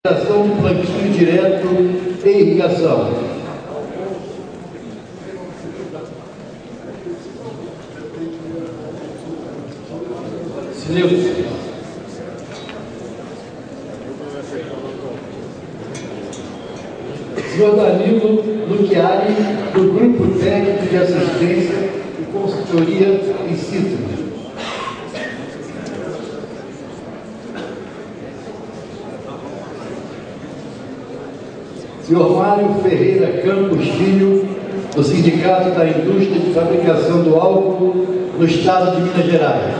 Ação de plantio direto e irrigação. Silêncio. Senhor Danilo Luchiari, do Grupo Técnico de Assistência e Consultoria em Situ. Senhor Mário Ferreira Campos Filho, do Sindicato da Indústria de Fabricação do Álcool no Estado de Minas Gerais.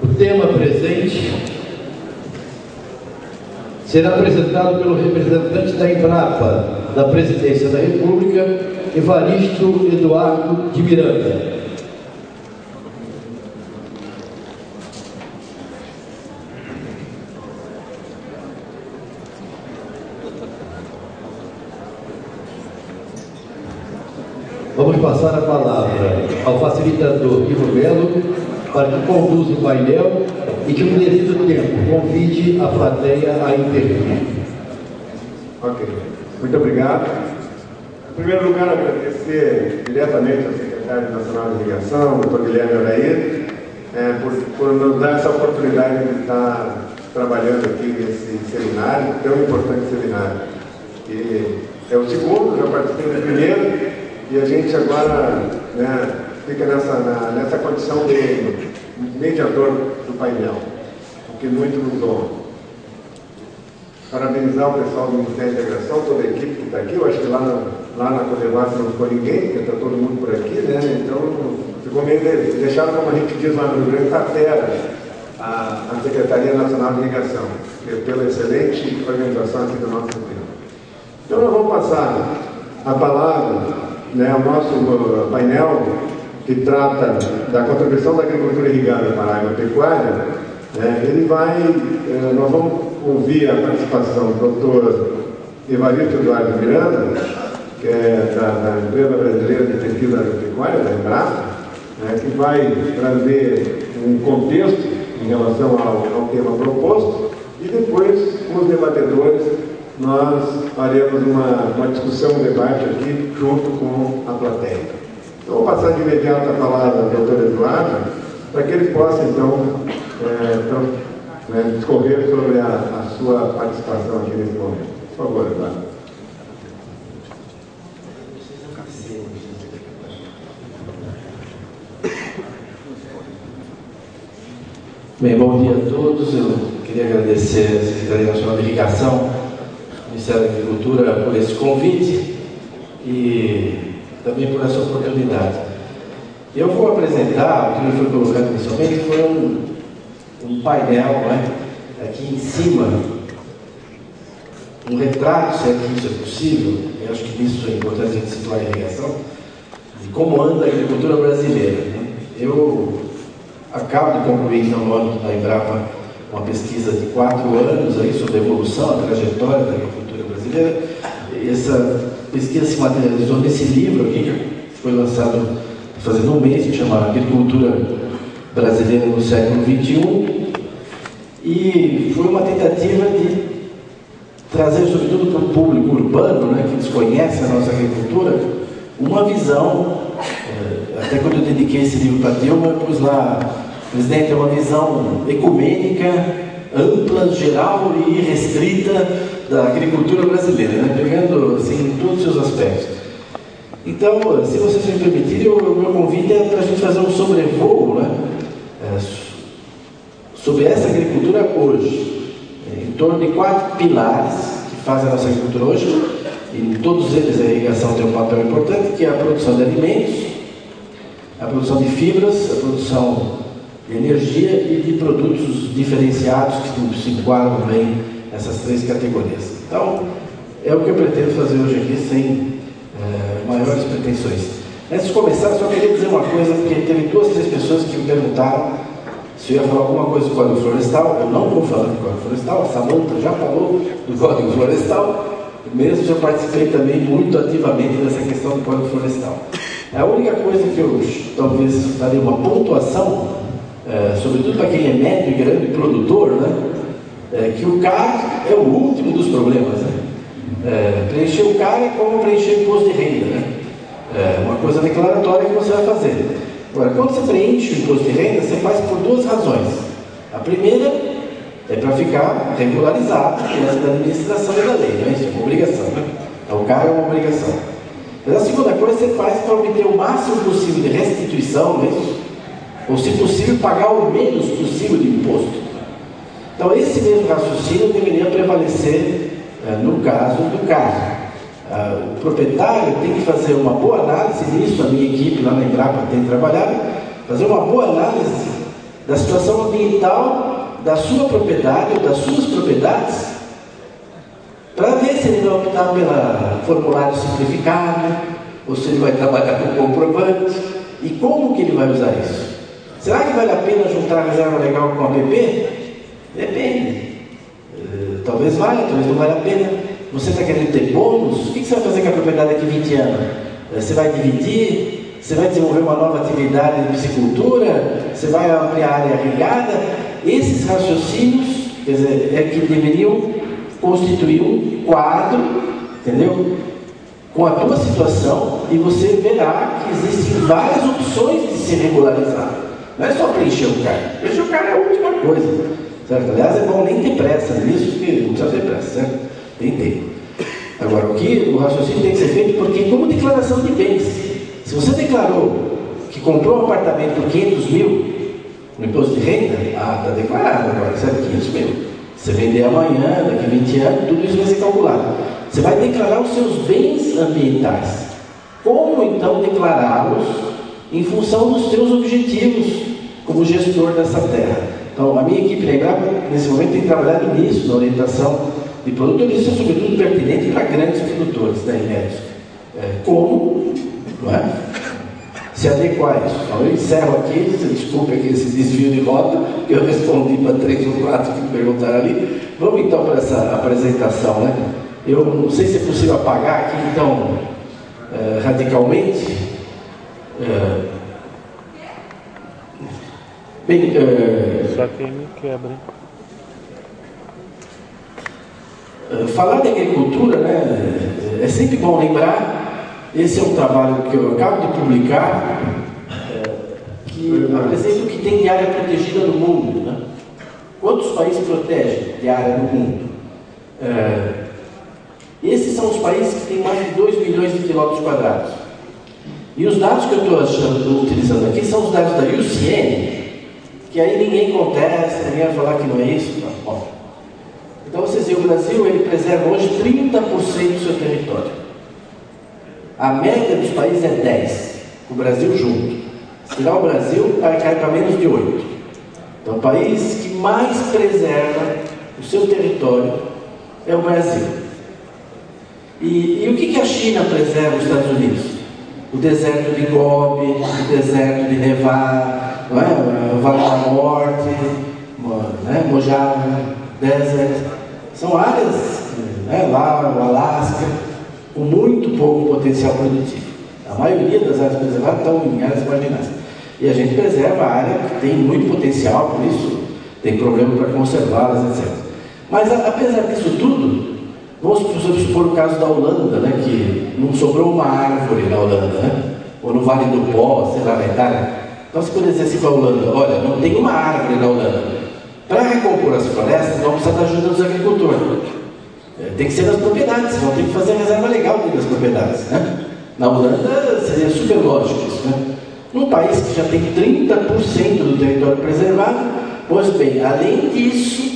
O tema presente será apresentado pelo representante da Embrapa, da Presidência da República, Evaristo Eduardo de Miranda. Vamos passar a palavra ao facilitador Ivo Melo para que conduza o painel e que, no devido tempo, convide a plateia a intervir. Ok. Muito obrigado. Em primeiro lugar, agradecer diretamente ao secretário nacional de irrigação, Dr. Guilherme Araído, por nos dar essa oportunidade de estar trabalhando aqui nesse seminário, tão importante seminário. E é o segundo, já participei do primeiro, e a gente agora fica nessa condição de mediador do painel, o que muito nos honra. Parabenizar o pessoal do Ministério da Integração, toda a equipe que está aqui. Eu acho que lá na Codevasf não ficou ninguém, porque está todo mundo por aqui, né? Então, ficou meio deixaram, como a gente diz lá no Rio Grande, tapera a Secretaria Nacional de Irrigação, pela excelente organização aqui do nosso governo. Então, nós vamos passar a palavra, ao nosso painel, que trata da contribuição da agricultura irrigada para a agropecuária. Nós vamos ouvir a participação do doutor Evaristo Eduardo Miranda, que é da Empresa Brasileira de Pesquisa Agropecuária, da Embrapa, que vai trazer um contexto em relação ao tema proposto, e depois, com os debatedores, nós faremos uma discussão, um debate aqui, junto com a plateia. Então, vou passar de imediato a palavra ao doutor Eduardo, para que ele possa, então, discorrer sobre a sua participação aqui nesse momento. Por favor, Eduardo. Bem, bom dia a todos. Eu queria agradecer à Secretaria Nacional de Irrigação, ao Ministério da Agricultura, por esse convite e também por essa oportunidade. Eu vou apresentar, o que me foi colocado inicialmente foi um painel, aqui em cima, um retrato, se é que isso é possível, eu acho que isso é importante a gente situar a irrigação, de como anda a agricultura brasileira. Eu acabo de concluir, então, no âmbito da Embrapa, uma pesquisa de 4 anos aí sobre a evolução, a trajetória da agricultura brasileira. Essa pesquisa se materializou nesse livro aqui, que foi lançado fazendo um mês, que chama Agricultura Brasileira no Século XXI, e foi uma tentativa de trazer, sobretudo para o público urbano, que desconhece a nossa agricultura, uma visão. Até quando eu dediquei esse livro para a Dilma, eu pus lá, presidente, é uma visão ecumênica, ampla, geral e irrestrita da agricultura brasileira, pegando assim, todos os seus aspectos. Então, se vocês me permitirem, o meu convite é para a gente fazer um sobrevoo sobre essa agricultura hoje, em torno de 4 pilares que fazem a nossa agricultura hoje, e em todos eles a irrigação tem um papel importante, que é a produção de alimentos, a produção de fibras, a produção de energia e de produtos diferenciados que se enquadram bem nessas 3 categorias. Então, é o que eu pretendo fazer hoje aqui, sem maiores pretensões. Antes de começar, só queria dizer uma coisa, porque teve 2, 3 pessoas que me perguntaram Se eu ia falar alguma coisa do Código Florestal, eu não vou falar do Código Florestal, a Samanta já falou do Código Florestal, mesmo já participei também muito ativamente dessa questão do Código Florestal. A única coisa que eu talvez daria uma pontuação, sobretudo para quem é médio e grande produtor, né, é que o CAR é o último dos problemas. Né? Preencher o CAR é como preencher o imposto de renda. Né? Uma coisa declaratória que você vai fazer. Agora, quando você preenche o imposto de renda, você faz por duas razões. A primeira é para ficar regularizado diante da administração e da lei, não é isso? É uma obrigação. Né? Então, o CAR é uma obrigação. Mas a segunda coisa você faz para obter o máximo possível de restituição, não é isso? Ou, se possível, pagar o menos possível de imposto. Então, esse mesmo raciocínio deveria prevalecer no caso do CAR. O proprietário tem que fazer uma boa análise nisso, a minha equipe lá na Embrapa tem trabalhado, fazer uma boa análise da situação ambiental da sua propriedade ou das suas propriedades, para ver se ele vai optar pelo formulário simplificado, ou se ele vai trabalhar com comprovante, e como que ele vai usar isso. Será que vale a pena juntar a reserva legal com a APP? Depende. Talvez valha, talvez não valha a pena. Você está querendo ter bônus? O que você vai fazer com a propriedade daqui a 20 anos? Você vai dividir? Você vai desenvolver uma nova atividade de piscicultura? Você vai ampliar a área irrigada? Esses raciocínios, quer dizer, é que deveriam constituir um quadro, entendeu? Com a tua situação, e você verá que existem várias opções de se regularizar. Não é só preencher o CAR. Preencher o CAR é a última coisa, certo? Aliás, é bom nem ter pressa nisso, porque não precisa ter pressa, certo? Tem tempo. Agora, o raciocínio tem que ser feito porque, como declaração de bens, se você declarou que comprou um apartamento por 500 mil no imposto de renda, está declarado agora, certo? 500 mil. Você vender amanhã, daqui a 20 anos, tudo isso vai ser calculado. Você vai declarar os seus bens ambientais. Como então declará-los em função dos seus objetivos como gestor dessa terra? Então, a minha equipe na Embrapa, nesse momento, tem trabalhado nisso, na orientação de produtores. Isso é sobretudo pertinente para grandes produtores, né, médios. Como, não é? Se adequar a isso. Então, eu encerro aqui, desculpe aqui esse desvio de rota, que eu respondi para 3 ou 4 que me perguntaram ali. Vamos então para essa apresentação, né? Eu não sei se é possível apagar aqui, então, radicalmente. Bem, só quem me quebra. Falar de agricultura, né, é sempre bom lembrar. Esse é um trabalho que eu acabo de publicar, que apresenta o que tem de área protegida no mundo. Né? Quantos países protegem de área no mundo? Esses são os países que têm mais de 2 milhões de quilômetros quadrados. E os dados que eu estou utilizando aqui são os dados da UCN, que aí ninguém contesta, ninguém vai falar que não é isso. Não. Bom, então vocês veem, o Brasil ele preserva hoje 30% do seu território. A média dos países é 10%, o Brasil junto. Se tirar o Brasil, vai cair para menos de 8%. Então o país que mais preserva o seu território é o Brasil. E o que a China preserva os Estados Unidos? O deserto de Gobi, o deserto de Nevada, não é? O Vale da Morte, né? Mojave Desert. São áreas, né? Lá o Alasca, com muito pouco potencial produtivo. A maioria das áreas preservadas estão em áreas marginais. E a gente preserva a área que tem muito potencial, por isso tem problema para conservá-las, etc. Mas apesar disso tudo, vamos supor o caso da Holanda, né, que não sobrou uma árvore na Holanda, né, ou no Vale do Pó, sei lá, na Itália. Então você pode dizer assim para a Holanda, olha, não tem uma árvore na Holanda. Para recompor as florestas, vamos precisar da ajuda dos agricultores. Tem que ser nas propriedades, vão ter que fazer a reserva legal dentro das propriedades. Né? Na Holanda seria super lógico isso. Né? Num país que já tem 30% do território preservado, pois bem, além disso,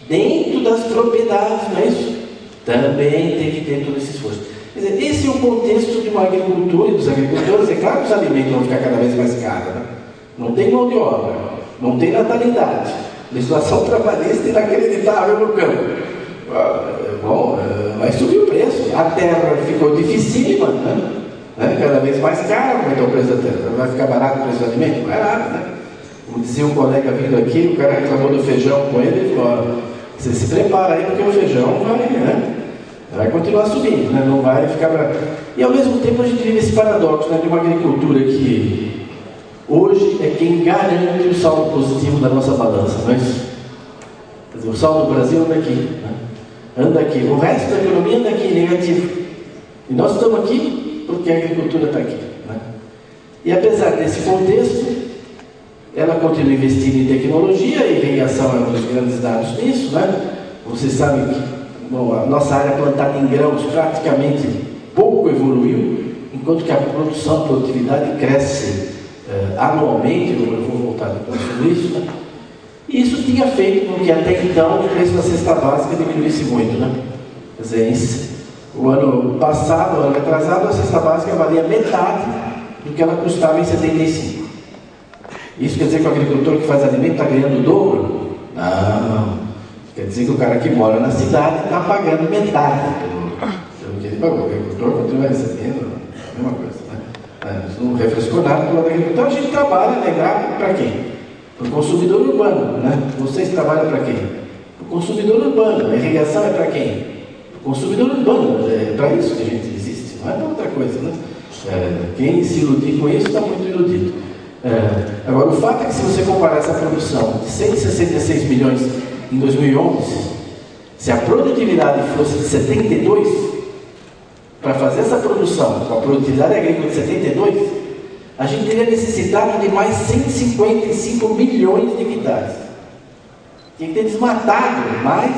dentro das propriedades, não é isso? Também tem que ter todo esse esforço. Quer dizer, esse é o contexto de uma agricultura e dos agricultores. É claro que os alimentos vão ficar cada vez mais caros. Né? Não tem mão de obra, não tem natalidade. Legislação trabalhista inacreditável no campo. Vai subir o preço. A terra ficou dificílima, né? Cada vez mais cara, aumentou o preço da terra. Vai ficar barato o preço do alimento? Não é nada, né? Como dizia um colega vindo aqui, o cara reclamou do feijão com ele, ele falou, você se prepara aí porque o feijão vai continuar subindo, né? Não vai ficar... E ao mesmo tempo a gente vive esse paradoxo, né, de uma agricultura que hoje é quem garante o saldo positivo da nossa balança, não é isso? Quer dizer, o saldo do Brasil anda aqui, né? Anda aqui, o resto da economia anda aqui, negativo. E nós estamos aqui porque a agricultura está aqui, né? E apesar desse contexto, ela continua investindo em tecnologia, e irrigação é um dos grandes dados nisso, né? Vocês sabem que a nossa área plantada em grãos praticamente pouco evoluiu, enquanto que a produção, a produtividade cresce anualmente. Eu vou voltar depois sobre isso, né? E isso tinha feito com que até então o preço da cesta básica diminuísse muito, né? Quer dizer, o ano passado, o ano atrasado, a cesta básica valia metade do que ela custava em 75. Isso quer dizer que o agricultor que faz alimento está ganhando o dobro? Não. Quer dizer que o cara que mora na cidade está pagando metade pelo que ele pagou. O agricultor continua recebendo a mesma coisa, né? Isso não refrescou nada do lado do agricultor. A gente trabalha, né? Para quem? Para o consumidor urbano, né? Vocês trabalham para quem? Para o consumidor urbano. A irrigação é para quem? Para o consumidor urbano. É para isso que a gente existe, não é para outra coisa, né? Quem se iludir com isso está muito iludido. Agora, o fato é que se você comparar essa produção de 166 milhões em 2011, se a produtividade fosse de 72, para fazer essa produção com a produtividade agrícola de 72, a gente teria necessitado de mais 155 milhões de hectares. Tinha que ter desmatado, mas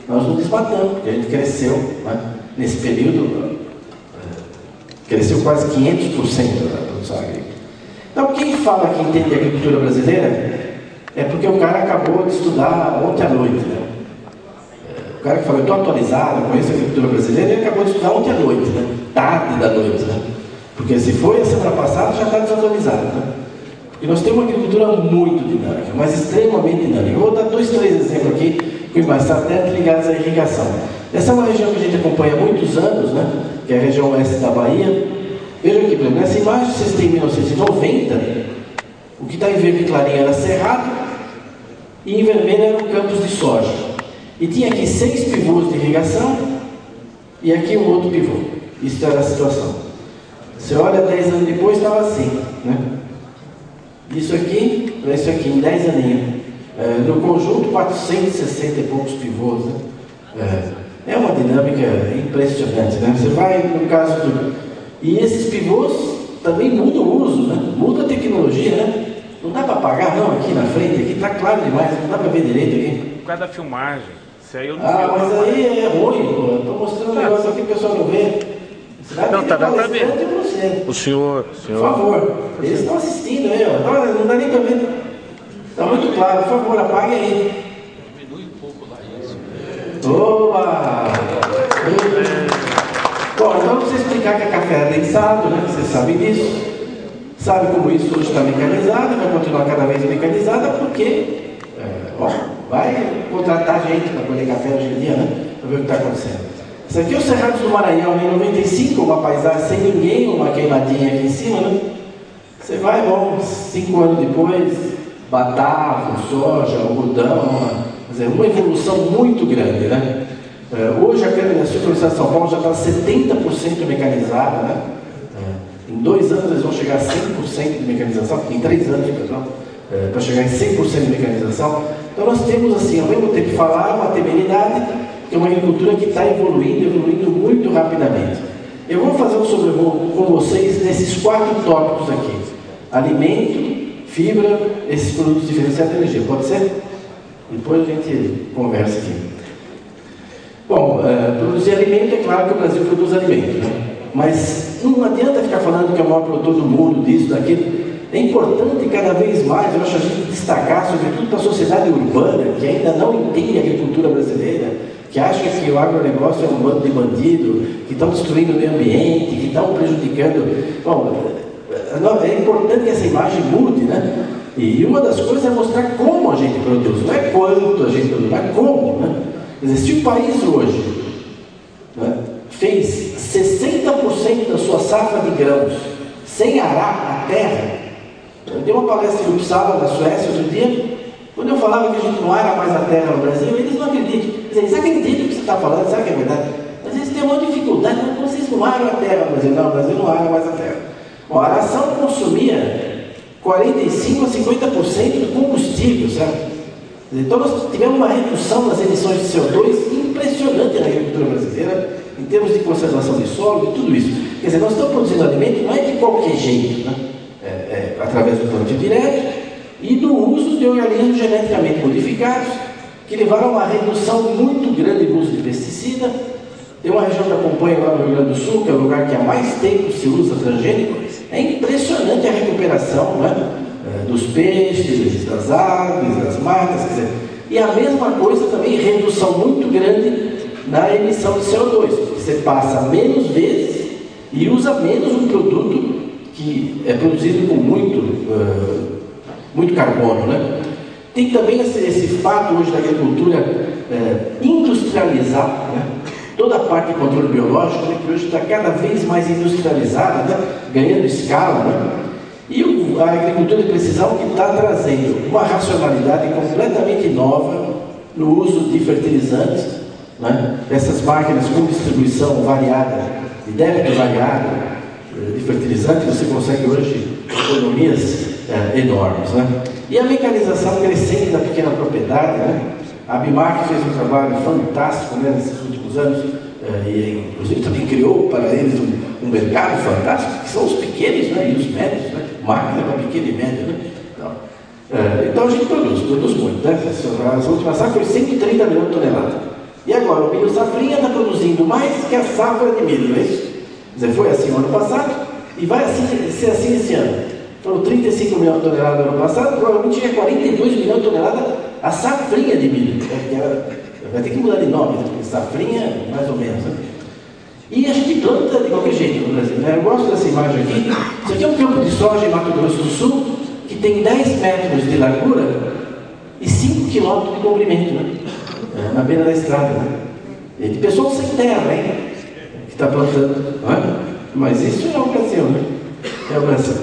nós não desmatamos, porque a gente cresceu, né? Nesse período, cresceu quase 500% da produção agrícola. Então, quem fala que entende a agricultura brasileira é porque o cara acabou de estudar ontem à noite, né? O cara que fala, eu estou atualizado, conheço a agricultura brasileira, ele acabou de estudar ontem à noite, né? Tarde da noite, né? Porque se foi a semana passada, já está desatualizado, né? Porque nós temos uma agricultura muito dinâmica, mas extremamente dinâmica. Eu vou dar 2, 3 exemplos aqui, que mais até ligados à irrigação. Essa é uma região que a gente acompanha há muitos anos, né? Que é a região oeste da Bahia. Vejam aqui, por exemplo, nessa imagem vocês têm em 1990, o que está em verde clarinho era cerrado, e em vermelho eram campos de soja. E tinha aqui 6 pivôs de irrigação, e aqui um outro pivô. Isso era a situação. Você olha 10 anos depois, estava assim, né? Isso aqui, para isso aqui, em 10 aninhos. No conjunto, 460 e poucos pivôs, né? É uma dinâmica impressionante, né? Você vai, no caso do... E esses pivôs também mudam o uso, né? Muda a tecnologia, né? Não dá para apagar, não, aqui na frente, aqui está claro demais, não dá para ver direito aqui. Por causa da filmagem. Isso aí eu não vi. Mas aí é ruim, pô. Estou mostrando um negócio aqui que o pessoal não vê. Não, tá dando para ver. Você. O senhor. Por favor. Eles estão assistindo aí, ó. Não dá nem para ver. Está muito claro, por favor, apague aí. Diminui um pouco lá isso. Opa! Bom, então você explicar que a café é adensado, né? Vocês sabem disso. Sabe como isso hoje está mecanizado, vai continuar cada vez mecanizada, porque vai contratar gente para colher café hoje em dia, né? Para ver o que está acontecendo. Isso aqui é o Cerrados do Maranhão, em 95, uma paisagem sem ninguém, uma queimadinha aqui em cima, né? Você vai, bom, 5 anos depois, batata, soja, algodão, quer dizer, uma evolução muito grande, né? Hoje a cana-de-açúcar no estado de São Paulo já está 70% mecanizada, né? Em 2 anos eles vão chegar a 100% de mecanização, em 3 anos, perdão, para chegar em 100% de mecanização. Então nós temos assim, ao mesmo tempo falar uma temeridade, que é uma agricultura que está evoluindo muito rapidamente. Eu vou fazer um sobrevoo com vocês nesses 4 tópicos aqui: alimento, fibra, esses produtos diferenciados de energia. Pode ser? Depois a gente conversa aqui. Bom, produzir alimento, é claro que o Brasil produz alimento, né? Mas não adianta ficar falando que é o maior produtor do mundo, disso, daquilo. É importante cada vez mais, eu acho, a gente destacar, sobretudo para a sociedade urbana, que ainda não entende a agricultura brasileira, que acha que o agronegócio é um bando de bandido, que estão destruindo o meio ambiente, que estão prejudicando. Bom, é importante que essa imagem mude, né? E uma das coisas é mostrar como a gente produz, não é quanto a gente produz, mas como, né? Quer dizer, se o país hoje, né, fez 60% da sua safra de grãos sem arar a terra, Eu dei uma palestra em Uppsala, na Suécia, outro dia. Quando eu falava que a gente não ara mais a terra no Brasil, eles não acreditam. Eles acreditam o que você está falando, sabe que é verdade? Mas eles têm uma dificuldade, vocês não aram a terra no Brasil. Não, o Brasil não ara mais a terra. Bom, a aração consumia 45% a 50% do combustível, sabe? Então nós tivemos uma redução nas emissões de CO2 impressionante na agricultura brasileira, em termos de conservação de solo e tudo isso. Quer dizer, nós estamos produzindo alimento não é de qualquer jeito, né? Através do plantio direto e do uso de organismos geneticamente modificados, que levaram a uma redução muito grande do uso de pesticida. Tem uma região que acompanha lá no Rio Grande do Sul, que é o lugar que há mais tempo se usa transgênico. É impressionante a recuperação, né? Dos peixes, das aves, das matas, quer dizer, e a mesma coisa também, redução muito grande na emissão de CO2. Você passa menos vezes e usa menos um produto que é produzido com muito carbono, né? Tem também esse fato hoje da agricultura industrializar, né? Toda a parte de controle biológico, né, que hoje está cada vez mais industrializada, né? Ganhando escala, né? E a agricultura de precisão que está trazendo uma racionalidade completamente nova no uso de fertilizantes, né? Essas máquinas com distribuição variada, de débito variado de fertilizantes, você consegue hoje economias enormes, né? E a mecanização crescente da pequena propriedade, né? A Bimac fez um trabalho fantástico, né, nesses últimos anos, e inclusive também criou para eles um mercado fantástico, que são os pequenos, né, e os médios, né? Máquina para pequeno e médio, né? Então a gente produz muito, né? As últimas safras foi 130 milhões de toneladas. E agora o milho safrinha está produzindo mais que a safra de milho, não é isso? Quer dizer, foi assim o ano passado e vai ser assim esse ano. Foram 35 milhões de toneladas no ano passado, provavelmente tinha 42 milhões de toneladas a safrinha de milho. Vai ter que mudar de nome, né? Porque safrinha, mais ou menos, né? E a gente planta de qualquer jeito no Brasil, né? Eu gosto dessa imagem aqui. Isso aqui é um campo de soja em Mato Grosso do Sul, que tem 10 metros de largura e 5 quilômetros de comprimento, né? Na beira da estrada, né? E de pessoas sem terra, hein? Que está plantando, não é? Mas isso é o Brasil, né? É o Brasil.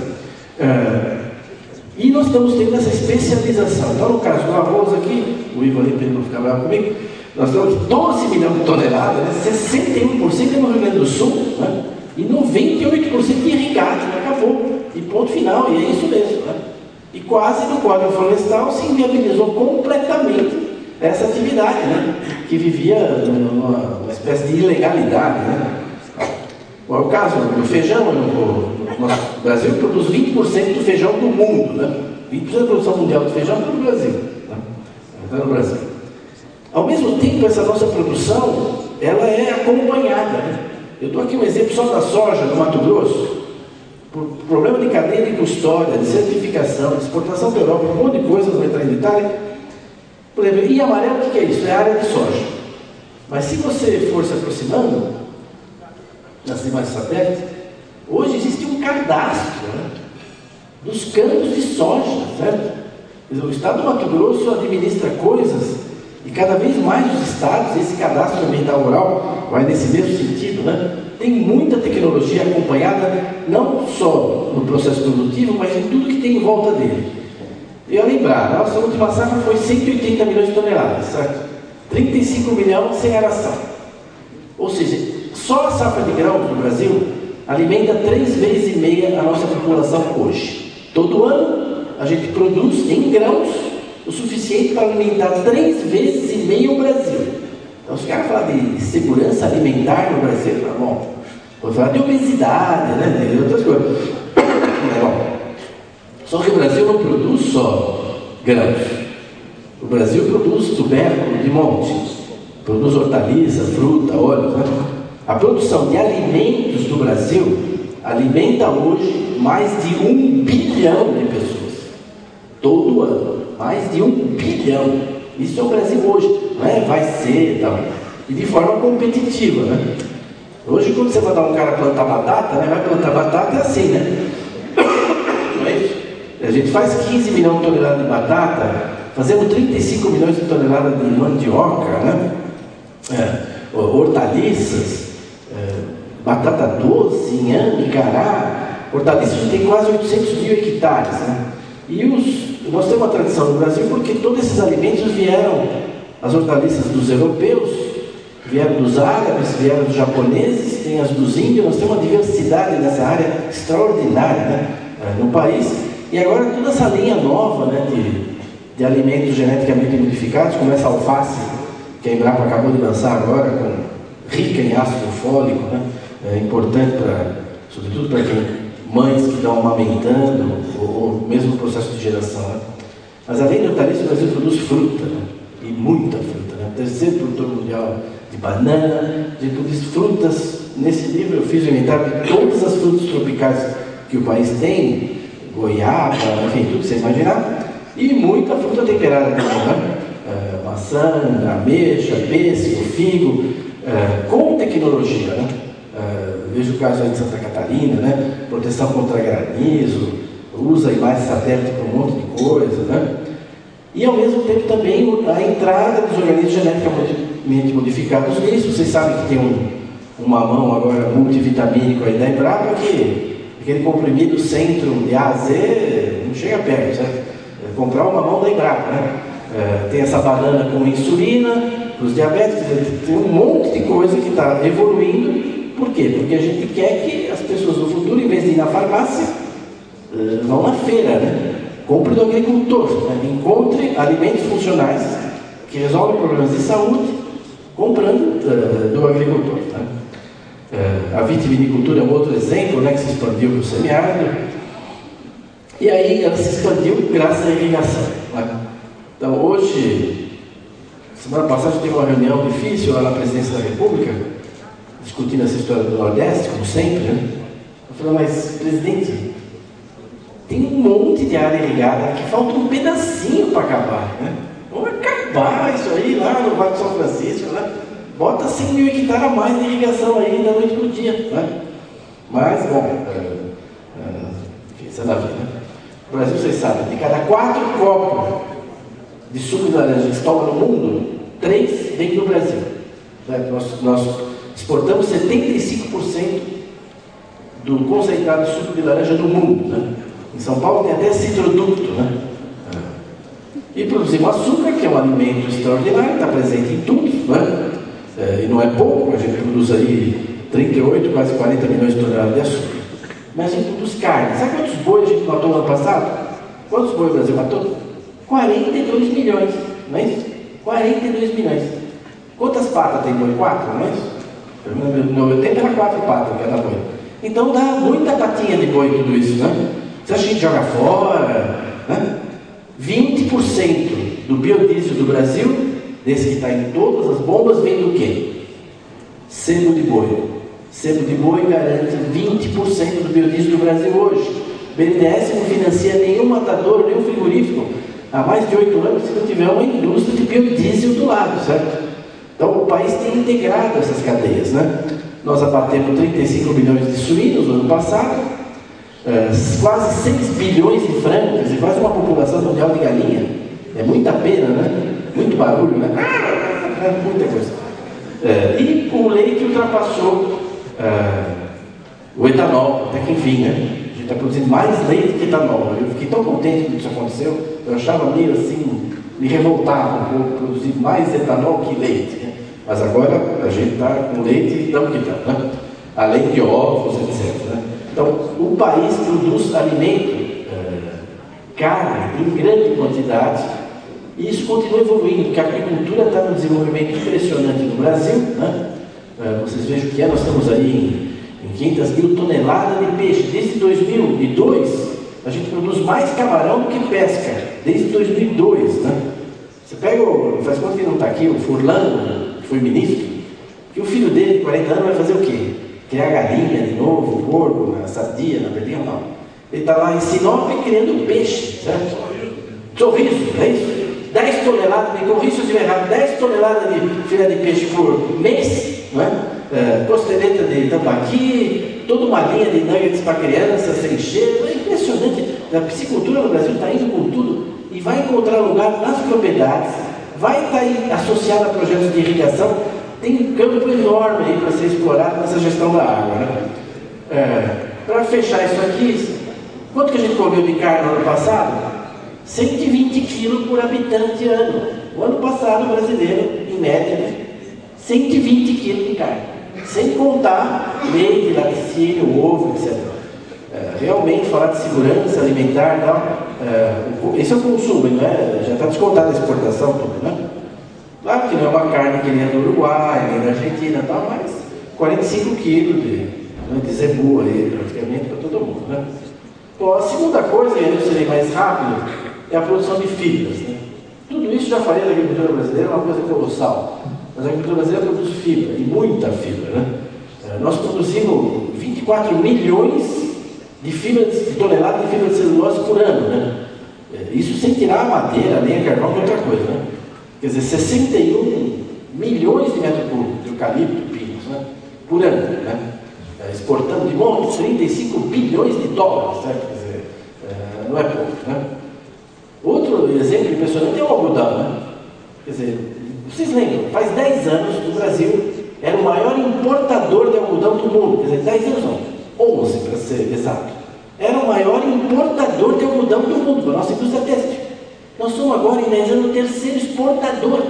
E nós estamos tendo essa especialização. Então, no caso do arroz aqui, o Ivo ali, para ele não ficar bravo comigo, nós temos 12 milhões de toneladas, né? 61% é no Rio Grande do Sul, né? E 98% irrigado, né? Acabou. E ponto final, e é isso mesmo, né? E quase no Código Florestal se inviabilizou completamente essa atividade, né? Que vivia numa espécie de ilegalidade, né? Bom, é o caso do feijão, o Brasil produz 20% do feijão do mundo, né? 20% da produção mundial de feijão está no Brasil, né? Está no Brasil. Ao mesmo tempo, essa nossa produção, ela é acompanhada, né? Eu dou aqui um exemplo só da soja no Mato Grosso. Por problema de cadeia de custódia, de certificação, de exportação para a Europa, um monte de coisas, não entrar em detalhe. Por exemplo, e amarelo, o que é isso? É a área de soja. Mas se você for se aproximando das imagens satélites, hoje existe um cadastro, né, dos campos de soja, certo? O estado do Mato Grosso administra coisas e cada vez mais os estados, esse cadastro ambiental rural vai nesse mesmo sentido, né? Tem muita tecnologia acompanhada, não só no processo produtivo, mas em tudo que tem em volta dele. E a lembrar, a nossa última safra foi 180 milhões de toneladas, certo? 35 milhões sem aração. Ou seja, só a safra de grãos no Brasil alimenta 3,5 vezes a nossa população hoje. Todo ano a gente produz em grãos o suficiente para alimentar 3,5 vezes o Brasil. Então, se o cara falar de segurança alimentar no Brasil, tá bom. Vou falar de obesidade, né? De outras coisas. Bom, só que o Brasil não produz só grãos. O Brasil produz tubérculo de monte, produz hortaliça, fruta, óleo, né? A produção de alimentos do Brasil alimenta hoje mais de 1 bilhão de pessoas. Todo ano. Mais de 1 bilhão. Isso é o Brasil hoje. Não é? Vai ser e tal. E de forma competitiva, né? Hoje, quando você mandar um cara plantar batata, né? Vai plantar batata é assim, né? Não é isso? A gente faz 15 milhões de toneladas de batata, fazemos 35 milhões de toneladas de mandioca, né? Hortaliças, batata doce, inhame, cará. Hortaliças tem quase 800 mil hectares, né? E nós temos uma tradição no Brasil porque todos esses alimentos vieram, as hortaliças dos europeus, vieram dos árabes, vieram dos japoneses, tem as dos índios, nós temos uma diversidade nessa área extraordinária, né, no país. E agora toda essa linha nova, né, de alimentos geneticamente modificados, como essa alface que a Embrapa acabou de lançar agora, rica em ácido fólico, né, importante sobretudo para mães que estão amamentando, ou mesmo no processo de geração. Né? Mas além de hortaliças, o Brasil produz fruta, né? E muita fruta. Né? Terceiro produtor mundial de banana, a gente produz frutas. Nesse livro eu fiz o inventário de todas as frutas tropicais que o país tem, goiaba, enfim, tudo que você imaginar, e muita fruta temperada também, né? Maçã, ameixa, pêssego, figo, com tecnologia, né? Vejo o caso aí de Santa Catarina, né? Proteção contra granizo, usa imagem satélite para um monte de coisa, né? E ao mesmo tempo também a entrada dos organismos geneticamente modificados nisso. Vocês sabem que tem um mamão agora multivitamínico aí da Embrapa, que aquele comprimido Centrum de A a Z não chega perto, certo? Comprar um mamão da Embrapa, né? Tem essa banana com insulina para os diabéticos, tem um monte de coisa que está evoluindo. Por quê? Porque a gente quer que as pessoas no futuro, em vez de ir na farmácia, vão na feira, né? Compre do agricultor, né? Encontre alimentos funcionais que resolvem problemas de saúde comprando do agricultor. Né? A vitivinicultura é um outro exemplo, né, que se expandiu para o semiárido. E aí ela se expandiu graças à irrigação. Né? Então hoje, semana passada, teve uma reunião difícil lá na Presidência da República, discutindo essa história do Nordeste, como sempre, né? Eu falei, mas, presidente, tem um monte de área irrigada que falta um pedacinho para acabar, né? Vamos acabar isso aí lá no Vale do São Francisco, né? Bota 100 mil hectares a mais de irrigação aí da noite para o dia, né? Mas, bom, isso é da vida, né? No Brasil, vocês sabem, de cada 4 copos de suco de laranja que se toma no mundo, 3 vêm do Brasil. Né? Nós exportamos 75% do concentrado de suco de laranja do mundo. Né? Em São Paulo tem até citroducto. Né? E produzimos açúcar, que é um alimento extraordinário, está presente em tudo. Né? E não é pouco, a gente produz aí 38, quase 40 milhões de toneladas de açúcar. Mas a gente produz carne. Sabe quantos bois a gente matou no ano passado? Quantos bois o Brasil matou? 42 milhões. Não é isso? 42 milhões. Quantas patas tem boi? 4, não é isso? No meu tempo era 4 patas cada boi. Então dá muita patinha de boi tudo isso, né? Você acha que a gente joga fora? Né? 20% do biodiesel do Brasil, desse que está em todas as bombas, vem do quê? Sebo de boi. Sebo de boi garante 20% do biodiesel do Brasil hoje. O BNDES não financia nenhum matador, nenhum frigorífico há mais de 8 anos se não tiver uma indústria de biodiesel do lado, certo? Então o país tem integrado essas cadeias, né? Nós abatemos 35 milhões de suínos no ano passado, quase 6 bilhões de frangos, e quase uma população mundial de galinha. É muita pena, né? Muito barulho, né? Muita coisa. E o leite ultrapassou o etanol, até que enfim, né? A gente está produzindo mais leite que etanol. Eu fiquei tão contente quando isso aconteceu, eu achava meio assim, me revoltava um pouco produzir mais etanol que leite. Né? Mas agora a gente está com leite e estamos que estamos, né? Além de ovos, etc. Né? Então, o país produz alimento, carne, em grande quantidade, e isso continua evoluindo, porque a agricultura está num desenvolvimento impressionante no Brasil. Né? Vocês vejam que nós estamos aí em 500 mil toneladas de peixe. Desde 2002, a gente produz mais camarão do que pesca, desde 2002. Né? Você pega, faz quanto que não está aqui, o Furlan, que foi ministro, que o filho dele, de 40 anos, vai fazer o quê? Criar galinha de novo, o porco, na sadia, na perdiga, não. Ele está lá em Sinop criando peixe, certo? Sorriso, é isso? 10 toneladas, me corrija se eu estiver errado, 10 toneladas de filé de peixe por mês, não é? Costeleta de tambaqui, toda uma linha de nuggets para crianças, sem cheiro, é impressionante. A piscicultura no Brasil está indo com tudo e vai encontrar lugar nas propriedades, vai estar aí associada a projetos de irrigação, tem um campo enorme aí para ser explorado nessa gestão da água. Né? Para fechar isso aqui, quanto que a gente comeu de carne no ano passado? 120 quilos por habitante ano. O ano passado, o brasileiro, em média, né? 120 quilos de carne. Sem contar leite, laticínio, ovo, etc. Realmente, falar de segurança alimentar e tal, esse é o consumo, não é? Já está descontado a exportação, tudo, né? Claro que não é uma carne que nem a do Uruguai, nem da Argentina, tal, mas 45 quilos de zebu aí, praticamente, para todo mundo, né? Bom, a segunda coisa, e aí eu serei mais rápido, é a produção de fibras, né? Tudo isso já faria da agricultura brasileira uma coisa colossal. Mas a agricultura brasileira produz fibra, e muita fibra, né? Nós produzimos 24 milhões de toneladas de fibra de celulose por ano, né? Isso sem tirar a madeira, nem a carvão, que é outra coisa, né? Quer dizer, 61 milhões de metros cúbicos de eucalipto, pinos, né? Por ano, né? Exportando de monte 35 bilhões de dólares, certo? Quer dizer, não é pouco, né? Outro exemplo impressionante é o algodão, né? Quer dizer, vocês lembram, faz 10 anos o Brasil era o maior importador de algodão do mundo. Quer dizer, 10 anos não, 11 para ser exato. Era o maior importador de algodão do mundo, a nossa indústria têxtil. Nós somos agora, em 10 anos, o terceiro exportador.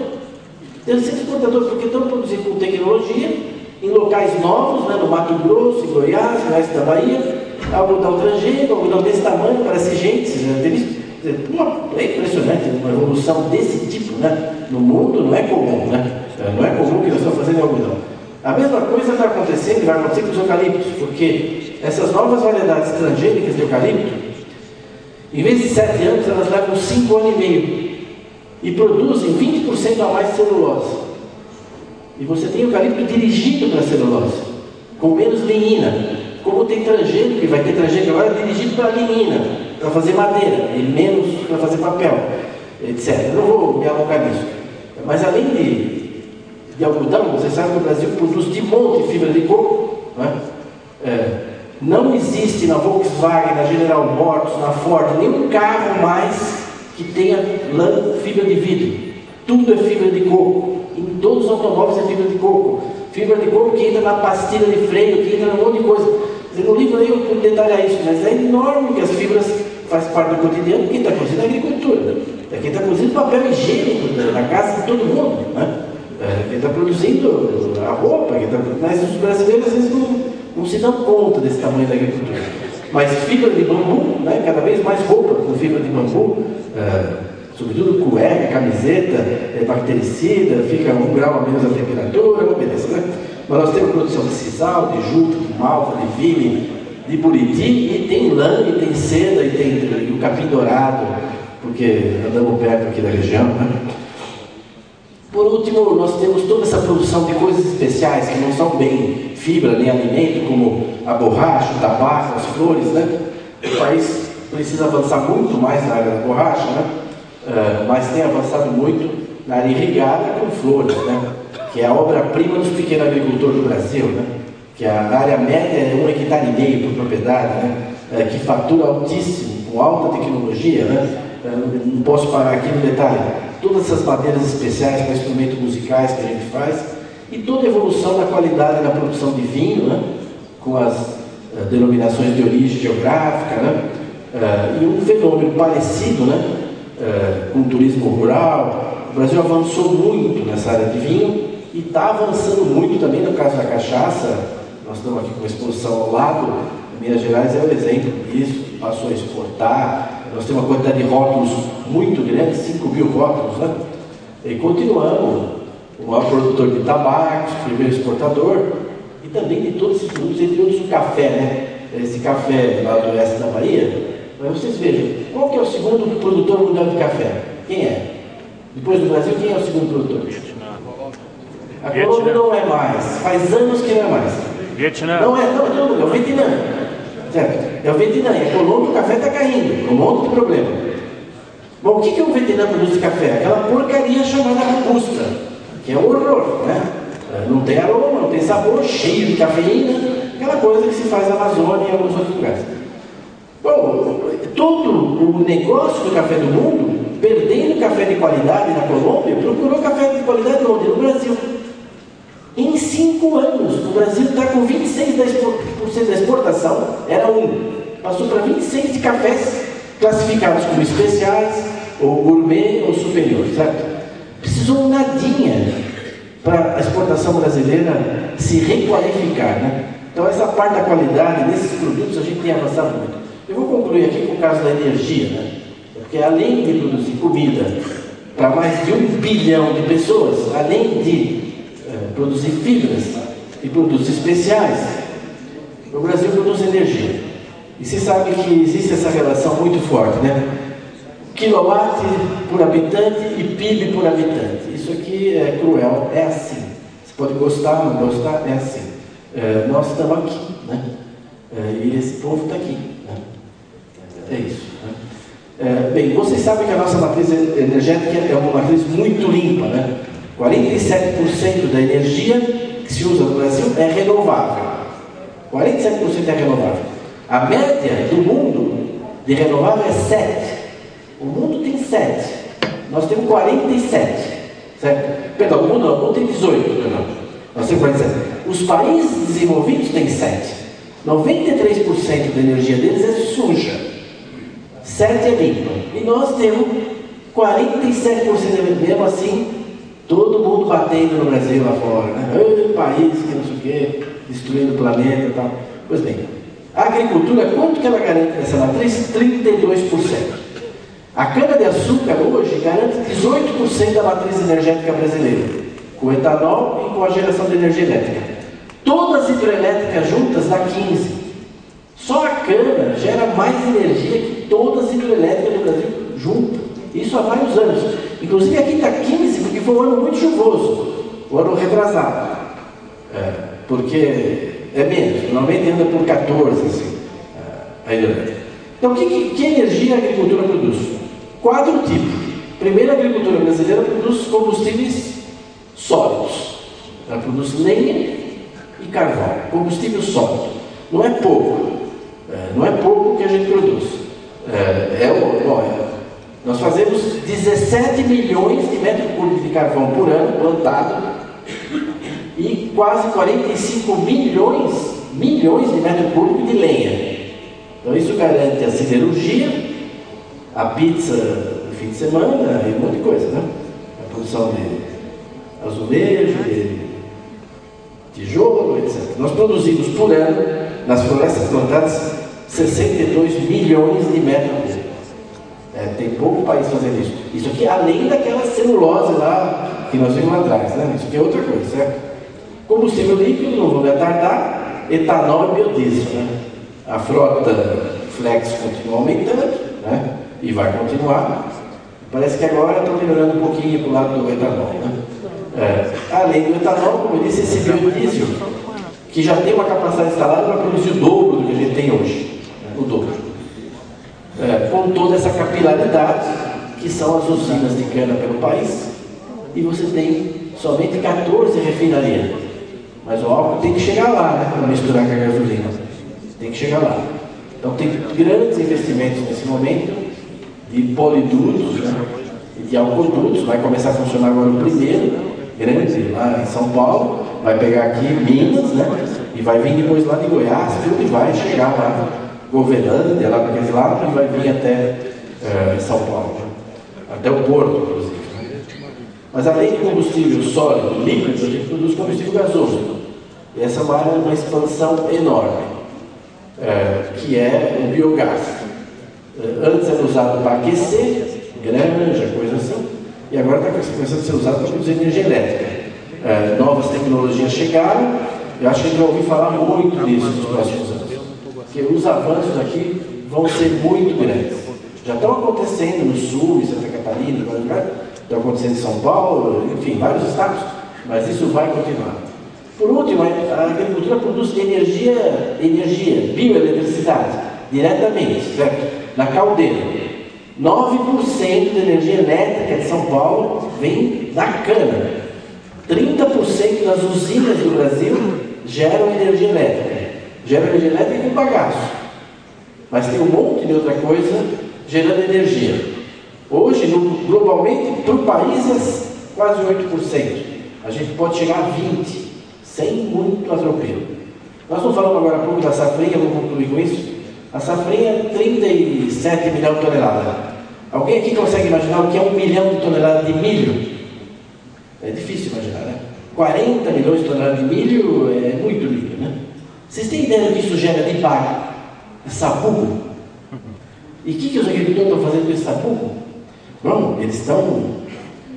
Terceiro exportador, porque estamos produzindo com tecnologia, em locais novos, né, no Mato Grosso, em Goiás, no oeste da Bahia, algodão transgênico, algodão desse tamanho, parece gente, vocês já têm visto? É impressionante, uma evolução desse tipo, né? No mundo não é comum, né? Não é comum que nós estamos fazendo algodão. A mesma coisa está acontecendo e vai acontecer com os eucaliptos, porque essas novas variedades transgênicas de eucalipto, em vez de 7 anos, elas levam 5 anos e meio e produzem 20% a mais de celulose. E você tem eucalipto dirigido para a celulose, com menos lignina. Como tem transgênico, e vai ter transgênico agora dirigido para a lignina, para fazer madeira, e menos para fazer papel, etc. Eu não vou me alongar nisso. Mas além de algodão, você sabe que o Brasil produz de monte fibra de coco, não é? Não existe na Volkswagen, na General Motors, na Ford, nenhum carro mais que tenha fibra de vidro. Tudo é fibra de coco. Em todos os automóveis é fibra de coco. Fibra de coco que entra na pastilha de freio, que entra num monte de coisa. No livro aí eu detalhar isso, mas é enorme que as fibras fazem parte do cotidiano. Quem está produzindo é a agricultura. É quem está produzindo papel higiênico na casa de todo mundo, né? Quem está produzindo a roupa, mas os brasileiros às vezes não se dão conta desse tamanho da agricultura. Mas fibra de bambu, né? Cada vez mais roupa com fibra de bambu, sobretudo cueca, camiseta, bactericida, fica 1 grau a menos a temperatura, beleza, né? Mas nós temos produção de sisal, de juta, de malva, de vime, de buriti, e tem lã, e tem seda, e tem o capim dourado, porque andamos perto aqui da região, né? Por último, nós temos toda essa produção de coisas especiais que não são bem fibra nem alimento, como a borracha, o tabaco, as flores, né? O país precisa avançar muito mais na área da borracha, né? Mas tem avançado muito na área irrigada com flores, né? Que é a obra-prima dos pequenos agricultores do Brasil, né? Que a área média é 1,5 hectare por propriedade, né? Que fatura altíssimo, com alta tecnologia, né? Não posso parar aqui no detalhe. Todas essas madeiras especiais para instrumentos musicais que a gente faz, e toda a evolução da qualidade na produção de vinho, né? Com as denominações de origem geográfica, né? E um fenômeno parecido, né? Com o turismo rural. O Brasil avançou muito nessa área de vinho e está avançando muito também no caso da cachaça. Nós estamos aqui com uma exposição ao lado. Minas Gerais é um exemplo disso, passou a exportar. Nós temos uma quantidade de rótulos muito grande, 5.000 rótulos, né? E continuamos, o maior produtor de tabacos, primeiro exportador, e também de todos esses produtos, entre outros o café, né? Esse café lá do oeste da Bahia. Mas vocês vejam, qual que é o segundo produtor mundial de café? Quem é? Depois do Brasil, quem é o segundo produtor? A Colômbia não é mais, faz anos que não é mais. Vietnã. Não, é o Vietnã. Certo? É o Vietnã. E a Colômbia, o café está caindo, com um monte de problema. Bom, o que o Vietnã produz de café? Aquela porcaria chamada robusta, que é um horror, né? Não tem aroma, não tem sabor, cheio de cafeína, aquela coisa que se faz na Amazônia e em alguns outros lugares. Bom, todo o negócio do café do mundo, perdendo café de qualidade na Colômbia, procurou café de qualidade onde? No Brasil. Em 5 anos, o Brasil está com 26% da exportação, era 1, passou para 26% de cafés classificados como especiais, ou gourmet, ou superior, certo? Precisou nadinha para a exportação brasileira se requalificar, né? Então essa parte da qualidade desses produtos a gente tem avançado muito. Eu vou concluir aqui com o caso da energia, né? Porque além de produzir comida para mais de 1 bilhão de pessoas, além de produzir fibras e produtos especiais, o Brasil produz energia. E se sabe que existe essa relação muito forte, né? Quilowatt por habitante e PIB por habitante. Isso aqui é cruel, é assim. Você pode gostar, não gostar, é assim. Nós estamos aqui, né? E esse povo está aqui, né? É isso, né? Bem, vocês sabem que a nossa matriz energética é uma matriz muito limpa, né? 47% da energia que se usa no Brasil é renovável. 47% é renovável. A média do mundo de renovável é 7%. O mundo tem 7%. Nós temos 47%. Certo? Perdão, o mundo tem 18%. Perdão. Nós temos 47%. Os países desenvolvidos têm 7%. 93% da energia deles é suja. 7% é limpa. E nós temos 47%. Mesmo assim, todo mundo batendo no Brasil lá fora, né? País que não sei o quê, destruindo o planeta e tal. Pois bem, a agricultura, quanto que ela garante nessa matriz? 32%. A cana-de-açúcar hoje garante 18% da matriz energética brasileira, com o etanol e com a geração de energia elétrica. Todas as hidrelétricas juntas dá 15%. Só a cana gera mais energia que todas as hidrelétricas do Brasil juntas. Isso há vários anos. Inclusive aqui está 15% porque foi um ano muito chuvoso, o ano retrasado. Porque é menos, normalmente anda por 14%, assim, a hidrelétrica. Então, que energia a agricultura produz? 4 tipos. Primeiro, a agricultura brasileira produz combustíveis sólidos. Ela produz lenha e carvão. Combustível sólido. Não é pouco. Não é pouco que a gente produz. Nós fazemos 17 milhões de metros cúbicos de carvão por ano plantado e quase 45 milhões de metros cúbicos de lenha. Então isso garante a siderurgia, a pizza no fim de semana e um monte de coisa, né? A produção de azulejo, de tijolo, etc. Nós produzimos por ano, nas florestas plantadas, 62 milhões de metros cúbicos. Tem pouco país fazendo isso. Isso aqui além daquela celulose lá que nós vimos lá atrás, né? Isso aqui é outra coisa, certo? Combustível líquido, não vou me atardar, etanol e biodiesel, né? A frota flex continua aumentando, né? E vai continuar. Parece que agora estão melhorando um pouquinho para o lado do etanol, né? Além do etanol, como eu disse, esse biodiesel, que já tem uma capacidade instalada para produzir o dobro do que a gente tem hoje, né? O dobro. Com toda essa capilaridade, que são as usinas de cana pelo país, e você tem somente 14 refinarias. Mas o álcool tem que chegar lá, né? Para misturar com a gasolina. Tem que chegar lá. Então tem grandes investimentos nesse momento de polidutos, né? E de alcodutos. Vai começar a funcionar agora o primeiro, grande, lá em São Paulo. Vai pegar aqui Minas, né? E vai vir depois lá de Goiás, tudo, e vai chegar lá, Goverlândia, lá para aquele lado, e vai vir até São Paulo, né? Até o Porto, inclusive. Mas além de combustível sólido, líquido, a gente produz combustível gasoso. E essa é uma expansão enorme, que é o biogás. Antes era usado para aquecer, granja, coisa assim, e agora está começando a ser usado para produzir energia elétrica. Novas tecnologias chegaram, eu acho que a gente vai ouvir falar muito disso nos próximos anos, porque os avanços aqui vão ser muito grandes. Já estão acontecendo no Sul, em Santa Catarina, em vários lugares, estão acontecendo em São Paulo, enfim, vários estados, mas isso vai continuar. Por último, a agricultura produz energia, bioeletricidade, diretamente, certo? Na caldeira. 9% da energia elétrica de São Paulo vem da cana. 30% das usinas do Brasil geram energia elétrica. Geram energia elétrica com bagaço. Mas tem um monte de outra coisa gerando energia. Hoje, globalmente, para o país é quase 8%. A gente pode chegar a 20%, sem muito atropelo. Nós não falamos agora há pouco da safrinha, vou concluir com isso. A safrinha, 37 milhões de toneladas. Alguém aqui consegue imaginar o que é 1 milhão de toneladas de milho? É difícil imaginar, né? 40 milhões de toneladas de milho é muito milho, né? Vocês têm ideia do que isso gera de barro, de sabugo? E o que os agricultores estão fazendo com esse sabugo? Bom, eles estão,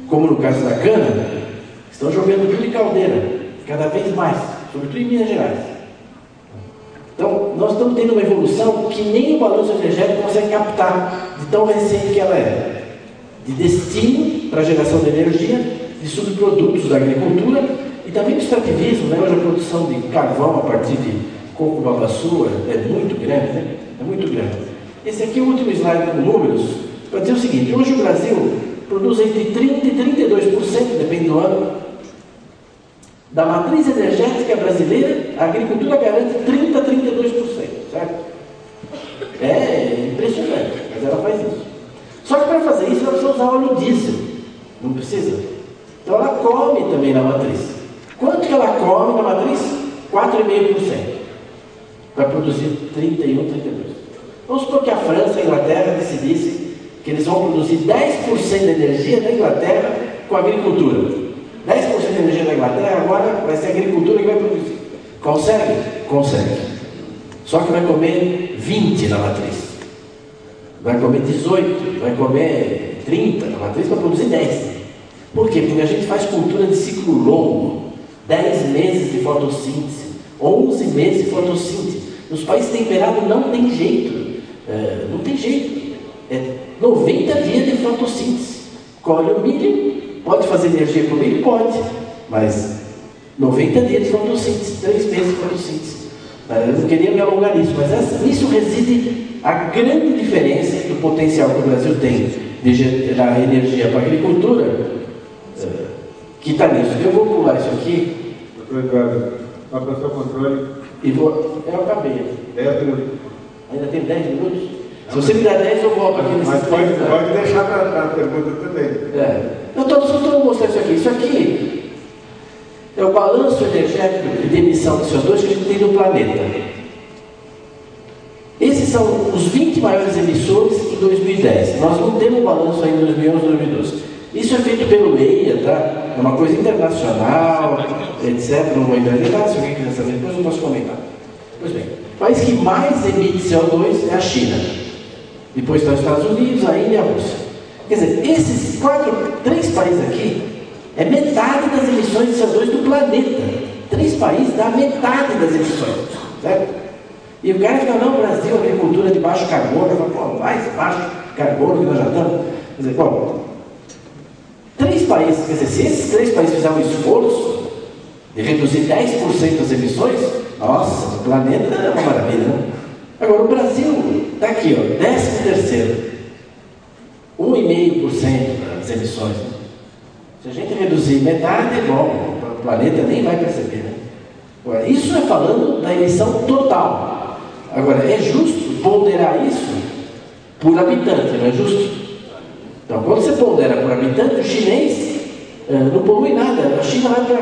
como no caso da cana, estão jogando tudo em caldeira, cada vez mais, sobretudo em Minas Gerais. Então, nós estamos tendo uma evolução que nem o balanço energético consegue captar, de tão recente que ela é. De destino para a geração de energia, de subprodutos da agricultura e também do extrativismo, né? Hoje a produção de carvão a partir de coco-babaçu é muito grande, né? É muito grande. Esse aqui é o último slide com números, para dizer o seguinte: hoje o Brasil produz entre 30% e 32%, depende do ano, da matriz energética brasileira. A agricultura garante 30% a 32%, certo? É impressionante, mas ela faz isso. Só que para fazer isso ela precisa usar óleo diesel, não precisa? Então ela come também na matriz. Quanto que ela come na matriz? 4,5%. Vai produzir 31, 32%. Vamos supor que a França e a Inglaterra decidissem que eles vão produzir 10% da energia da Inglaterra com a agricultura. 10% da energia da Inglaterra agora vai ser a agricultura que vai produzir. Consegue? Consegue. Só que vai comer 20 na matriz. Vai comer 18, vai comer 30 na matriz para produzir 10. Por quê? Porque a gente faz cultura de ciclo longo, 10 meses de fotossíntese, 11 meses de fotossíntese. Nos países temperados não tem jeito, não tem jeito. É 90 dias de fotossíntese. Colhe o milho, pode fazer energia com o milho? Pode, mas 90 dias de fotossíntese, 3 meses de fotossíntese. Eu não queria me alongar nisso, mas nisso reside a grande diferença do potencial que o Brasil tem de gerar energia para a agricultura, que está nisso. Eu vou pular isso aqui. Doutor Eduardo, só para o seu controle. E vou. Eu acabei. 10 minutos. Ainda tem 10 minutos? Se você me der 10, eu volto aqui nesse Mas pode deixar para a pergunta também. Eu só estou mostrando isso aqui. Isso aqui é o balanço energético de emissão de CO2 que a gente tem no planeta. Esses são os 20 maiores emissores em 2010. Nós não temos um balanço ainda em 2011 e 2012. Isso é feito pelo EIA, tá? É uma coisa internacional, etc. Não vou entrar em detalhes, se alguém quiser saber, depois eu posso comentar. Pois bem, o país que mais emite CO2 é a China. Depois estão os Estados Unidos, a Índia e a Rússia. Quer dizer, esses 3 países aqui é metade das emissões de CO2 do planeta. 3 países dá metade das emissões, certo? E o cara fica, não, Brasil, agricultura de baixo carbono. Eu falo, pô, mais baixo carbono que nós já estamos. Quer dizer, bom, 3 países, quer dizer, se esses 3 países fizerem um esforço de reduzir 10% das emissões, nossa, o planeta é uma maravilha, né? Agora, o Brasil está aqui, ó, 13º, 1,5% das emissões. Né? Se a gente reduzir metade, bom, o planeta nem vai perceber, né? Agora, isso é falando da emissão total. Agora, é justo ponderar isso por habitante, não é justo? Então, quando você pondera por habitante, o chinês não polui nada. A China vai para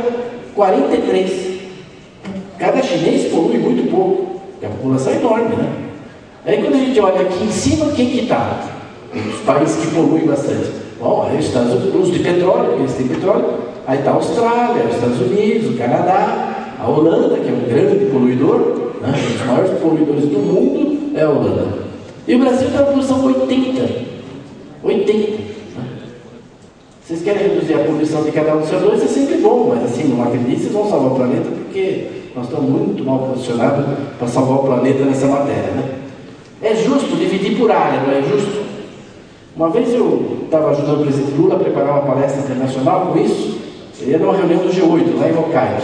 43. Cada chinês polui muito pouco. E a população é enorme, né? Aí quando a gente olha aqui em cima, quem que está? Os países que poluem bastante. Bom, aí os Estados Unidos, uso de petróleo, porque eles têm petróleo. Aí está a Austrália, os Estados Unidos, o Canadá, a Holanda, que é um grande poluidor, né? Um dos maiores poluidores do mundo é a Holanda. E o Brasil está na posição 80. 80. Vocês querem reduzir a poluição de cada um dos CO2, é sempre bom, mas assim, não acredite, vocês vão salvar o planeta, porque nós estamos muito mal posicionados para salvar o planeta nessa matéria, né? É justo dividir por área, não é justo? Uma vez eu estava ajudando o presidente Lula a preparar uma palestra internacional com isso. Ele ia numa reunião do G8, lá em Hokkaido.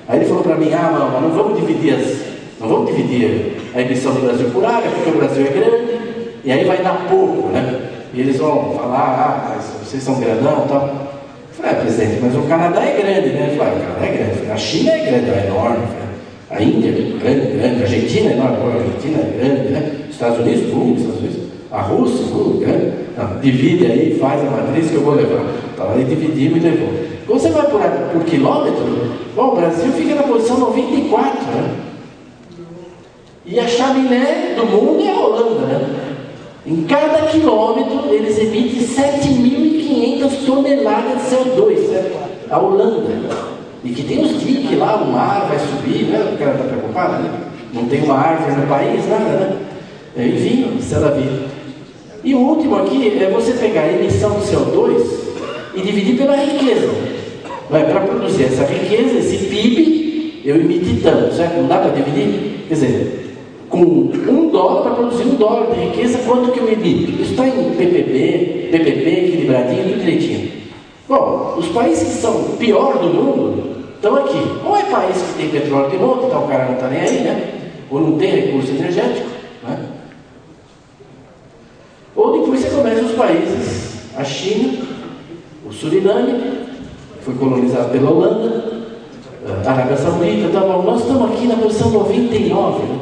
Aí ele falou para mim, mas não vamos dividir a emissão do Brasil por área, porque o Brasil é grande, e aí vai dar pouco, né? E eles vão falar, mas vocês são grandão e tal. Eu falei, presidente, mas o Canadá é grande, né? Ele falou, o Canadá é grande. A China é grande, é enorme. A Índia é grande. A Argentina é enorme. A Argentina é grande, né? Os Estados Unidos, Estados Unidos. A Rússia, grande. Não, divide aí, faz a matriz que eu vou levar. Então, aí dividimos e levou. Quando você vai por quilômetro, bom, o Brasil fica na posição 94, né? E a chaminé do mundo é a Holanda, né? Em cada quilômetro eles emitem 7.500 toneladas de CO2, certo? A Holanda. E que tem os diques lá, o mar vai subir, né? O cara está preocupado, né? Não tem uma árvore no país, nada, né? Enfim, isso é da vida. E o último aqui é você pegar a emissão de CO2 e dividir pela riqueza. Para produzir essa riqueza, esse PIB, eu emiti tanto, certo? Não dá para dividir? Quer dizer, com $1 para produzir $1 de riqueza, quanto que eu emito? Isso está em PPP, equilibradinho, tudo direitinho. Bom, os países que são pior do mundo estão aqui. Ou é país que tem petróleo de monte, então o cara não está nem aí, né? Ou não tem recurso energético, né? Ou depois você começa os países, a China, o Suriname, foi colonizado pela Holanda, a Arábia Saudita, tá bom. Nós estamos aqui na posição 99, né?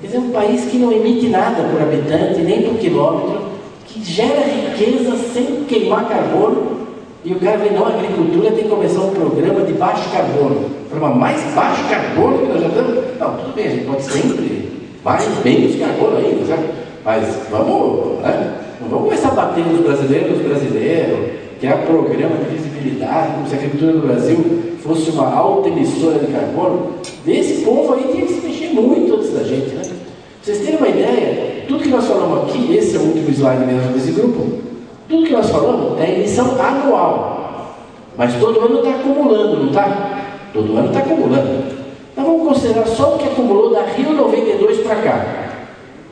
Quer dizer, um país que não emite nada por habitante, nem por quilômetro, que gera riqueza sem queimar carbono, e o cara vê, não, a agricultura tem que começar um programa de baixo carbono. Programa mais baixo carbono que nós já estamos. Não, tudo bem, a gente pode sempre mais menos carbono ainda, sabe? Mas vamos, né? Não vamos começar a bater nos brasileiros, criar programa de visibilidade, como se a agricultura do Brasil fosse uma alta emissora de carbono. Esse povo aí tinha que se mexer muito antes da gente, né? Pra vocês terem uma ideia, tudo que nós falamos aqui, esse é o último slide mesmo desse grupo, tudo que nós falamos é emissão anual. Mas todo ano está acumulando, não está? Todo ano está acumulando. Então vamos considerar só o que acumulou da Rio 92 para cá.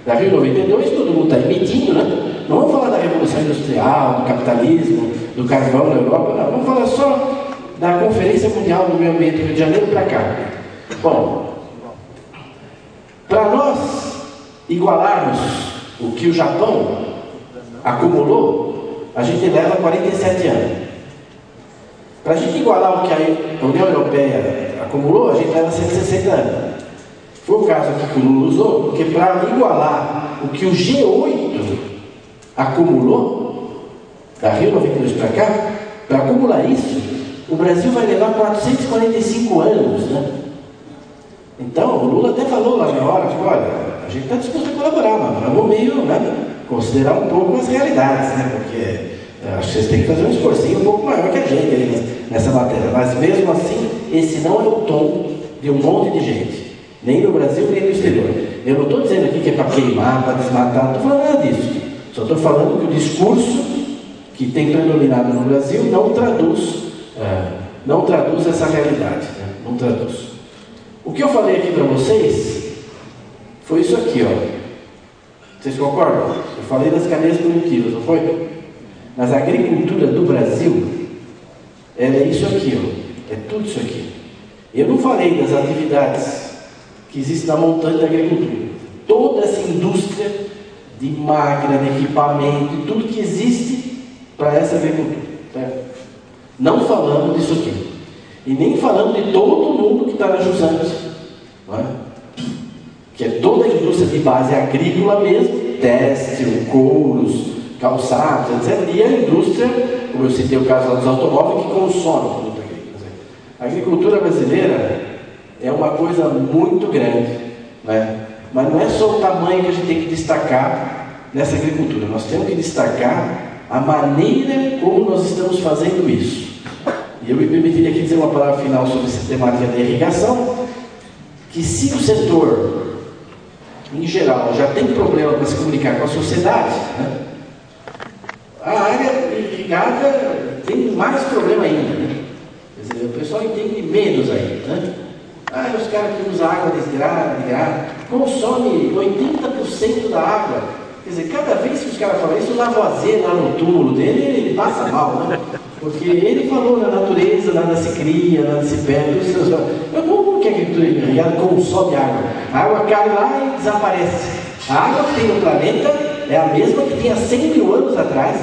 Da Rio 92 todo mundo está emitindo, né? Não vamos falar da Revolução Industrial, do capitalismo, do carvão na Europa, não. Vamos falar só da Conferência Mundial do Meio Ambiente do Rio de Janeiro para cá. Bom, para nós igualarmos o que o Japão acumulou, a gente leva 47 anos. Para a gente igualar o que a União Europeia acumulou, a gente leva 160 anos. Foi o caso aqui que o Lula usou, porque para igualar o que o G8 acumulou, da Rio 92 para cá, para acumular isso, o Brasil vai levar 445 anos, né? Então, o Lula até falou lá na hora, olha, a gente está disposto a colaborar, mas vamos meio, né, considerar um pouco as realidades, né? Porque acho que vocês têm que fazer um esforcinho um pouco maior que a gente aí nessa matéria. Mas mesmo assim, esse não é o tom de um monte de gente. Nem no Brasil, nem no exterior. Eu não estou dizendo aqui que é para queimar, para desmatar, não estou falando nada disso. Só estou falando que o discurso que tem predominado no Brasil não traduz essa realidade, né? Não traduz. O que eu falei aqui para vocês foi isso aqui, ó. Vocês concordam? Eu falei das cadeias produtivas, não foi? Mas a agricultura do Brasil, ela é isso aqui, ó. É tudo isso aqui. Eu não falei das atividades que existe na montanha da agricultura. Toda essa indústria de máquina, de equipamento, e tudo que existe para essa agricultura. Certo? Não falamos disso aqui. E nem falamos de todo mundo que está na Jusante. Não é? Que é toda a indústria de base agrícola mesmo, têxtil, couros, calçados, etc. E a indústria, como eu citei o caso lá dos automóveis, que consome produto agrícola. A agricultura brasileira é uma coisa muito grande, né? Mas não é só o tamanho que a gente tem que destacar nessa agricultura, nós temos que destacar a maneira como nós estamos fazendo isso. E eu me permitiria aqui dizer uma palavra final sobre a sistemática da irrigação, que se o setor, em geral, já tem problema para se comunicar com a sociedade, né? A área irrigada tem mais problema ainda, né? Quer dizer, o pessoal entende menos ainda, né? Os caras que usam água desgrada, consome 80% da água. Quer dizer, cada vez que os caras falam isso, o Lavoisier lá no túmulo dele, ele passa mal, né? Porque ele falou na natureza, nada se cria, nada se perde. Como que a agricultura irrigada consome água? A água cai lá e desaparece. A água que tem no planeta é a mesma que tinha 100 mil anos atrás,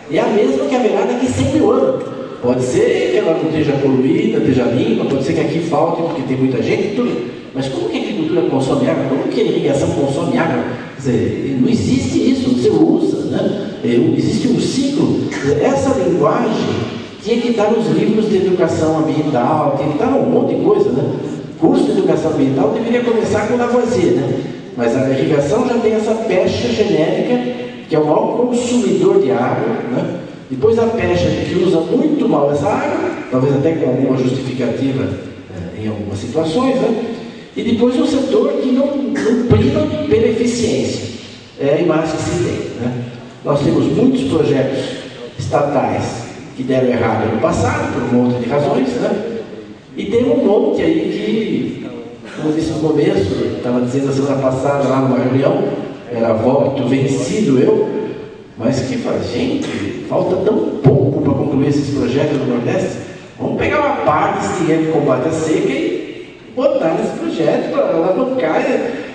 é a mesma que haverá daqui 100 mil anos. Pode ser que ela não esteja poluída, esteja limpa, pode ser que aqui falte porque tem muita gente, tudo. Mas como que a agricultura consome água? Como que a irrigação consome água? Quer dizer, não existe isso, você usa, né? Existe um ciclo. Essa linguagem tinha que estar nos livros de educação ambiental, tinha que estar num monte de coisa, né? curso de educação ambiental deveria começar com Lavoisier, né? Mas a irrigação já tem essa pecha genérica, que é o maior consumidor de água, né? Depois a pecha que usa muito mal essa água, talvez até com alguma justificativa em algumas situações, né? E depois o setor que não prima pela eficiência, é a imagem que se tem, né? Nós temos muitos projetos estatais que deram errado no passado, por um monte de razões, né? E tem um monte aí que, como eu disse no começo, estava dizendo a semana passada lá numa reunião, era voto vencido eu, mas que fala, gente, falta tão pouco para concluir esses projetos no Nordeste, vamos pegar uma parte desse dinheiro de combate à seca e botar nesse projeto para alavancar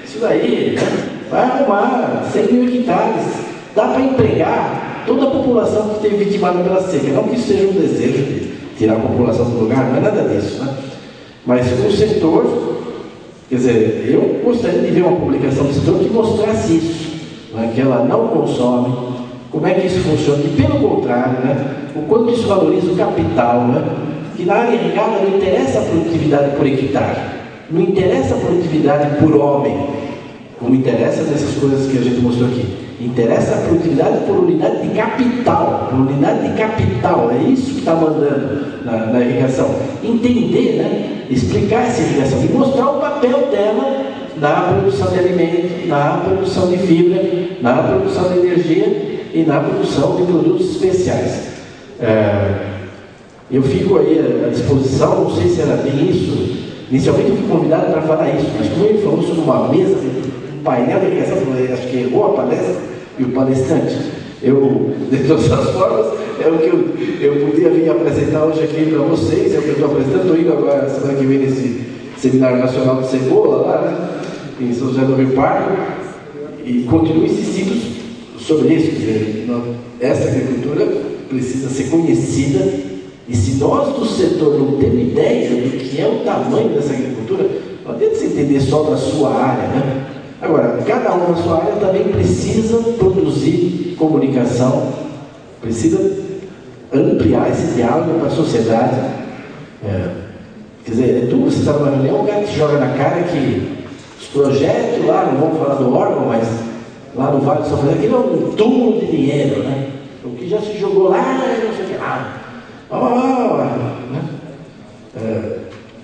isso daí, né? Vai arrumar 100 mil hectares, dá para empregar toda a população que teve vitimada pela seca, não que isso seja um desejo de tirar a população do lugar, não é nada disso, né? Mas o setor, quer dizer, eu gostaria de ver uma publicação do setor que mostrasse isso, né? Que ela não consome, como é que isso funciona, e pelo contrário, né? O quanto isso valoriza o capital, né? Que na área irrigada não interessa a produtividade por hectare, não interessa a produtividade por homem, como interessa nessas coisas que a gente mostrou aqui. Interessa a produtividade por unidade de capital, por unidade de capital, é isso que está mandando na irrigação. Entender, né? Explicar essa irrigação e mostrar o papel dela na produção de alimento, na produção de fibra, na produção de energia e na produção de produtos especiais. Eu fico aí à disposição, não sei se era bem isso, inicialmente eu fui convidado para falar isso, mas como ele falou sobre uma mesa, um painel de irrigação, acho que errou a palestra, e o palestrante, de todas as formas, é o que eu podia vir apresentar hoje aqui para vocês, é o que eu estou apresentando, estou indo agora, semana que vem, nesse Seminário Nacional de Cebola, lá, né, em São José do Rio Pardo, e continuo insistindo sobre isso, quer dizer, essa agricultura precisa ser conhecida, e se nós do setor não temos ideia do que é o tamanho dessa agricultura, não adianta você entender só da sua área, né? Agora, cada um na sua área também precisa produzir comunicação, precisa ampliar esse diálogo para a sociedade. Quer dizer, é tudo, você está numa reunião, o cara te joga na cara que os projetos lá, não vamos falar do órgão, mas lá no Vale do São Francisco, aquilo é um túmulo de dinheiro, né? O que já se jogou lá, não sei o que lá.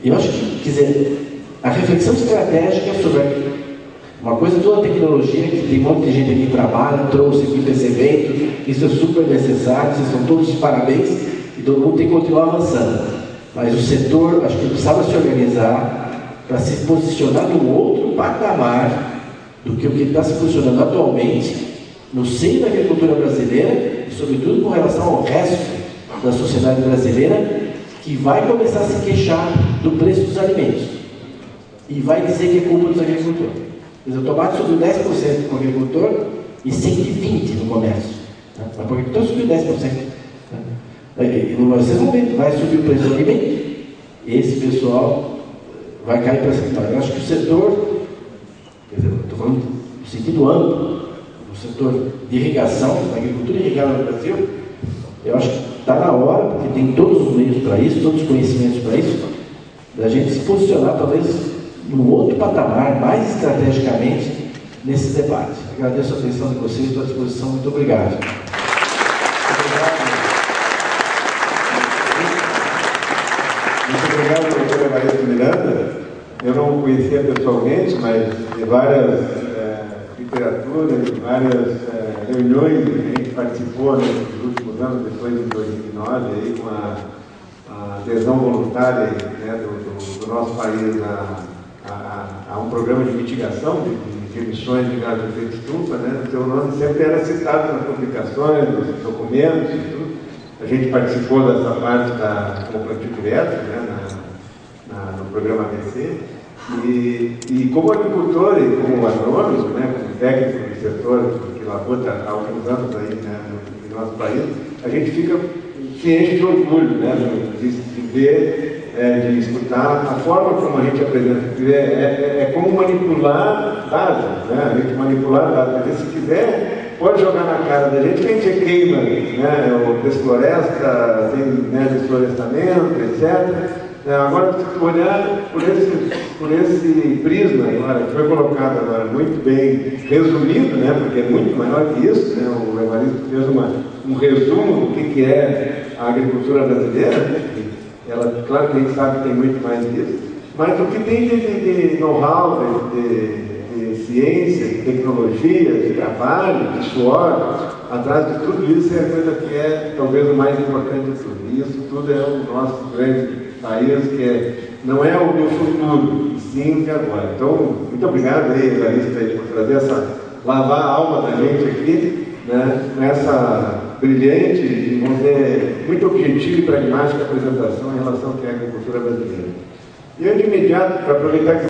Eu acho que, quer dizer, a reflexão estratégica sobre uma coisa, toda a tecnologia, que tem um monte de gente aqui que trabalha, trouxe aqui para esse evento, isso é super necessário, vocês são todos de parabéns, e todo mundo tem que continuar avançando. Mas o setor, acho que precisava se organizar para se posicionar num outro patamar do que o que está se posicionando atualmente no seio da agricultura brasileira, e sobretudo com relação ao resto da sociedade brasileira, que vai começar a se queixar do preço dos alimentos e vai dizer que é culpa dos agricultores. O tomate subiu 10% para o agricultor e 120% no comércio. Mas para o agricultor subiu 10%. Vocês vão ver, vai subir o preço do alimento. Esse pessoal vai cair para essa história. Eu acho que o setor, quer dizer, estou falando no sentido amplo, o setor de irrigação, da agricultura irrigada no Brasil, eu acho que está na hora, porque tem todos os meios para isso, todos os conhecimentos para isso, da gente se posicionar talvez num outro patamar, mais estrategicamente, nesses debates. Agradeço a atenção de vocês, estou à disposição. Muito obrigado. Muito obrigado, doutora Maria Miranda. Eu não conhecia pessoalmente, mas de várias literaturas, de várias reuniões que a gente participou nesses últimos anos, depois de 2009, aí, com a adesão voluntária, né, do nosso país a um programa de mitigação de emissões de gás de efeito estufa, né? O seu nome sempre era citado nas publicações, nos documentos e tudo. A gente participou dessa parte como plantio direto, né? No programa ABC. E como agricultor e como agrônomo, né? Como técnico do setor que labuta há alguns anos aí, né? No nosso país, a gente fica se enche de orgulho, né? De ver, de escutar a forma como a gente apresenta. É como manipular dados, né? A gente manipular dados. Porque se quiser, pode jogar na cara da gente que a gente queima, né? Ou desfloresta, tem, né, desflorestamento, etc. Agora, se olhar por esse prisma agora, que foi colocado agora muito bem resumido, né, porque é muito maior que isso, né, o Evaristo fez um resumo do que é a agricultura brasileira, né, ela, claro que a gente sabe que tem muito mais disso, mas o que tem de know-how, de ciência, de tecnologia, de trabalho, de suor, atrás de tudo isso é a coisa que é talvez o mais importante de tudo. E isso tudo é o nosso grande país, que não é o do futuro, e sim o de agora. Então, muito obrigado aí, Evaristo, por trazer lavar a alma da gente aqui, né, nessa brilhante e, vamos dizer, muito objetiva e pragmática apresentação em relação ao que é a agricultura brasileira. E eu, de imediato, para aproveitar que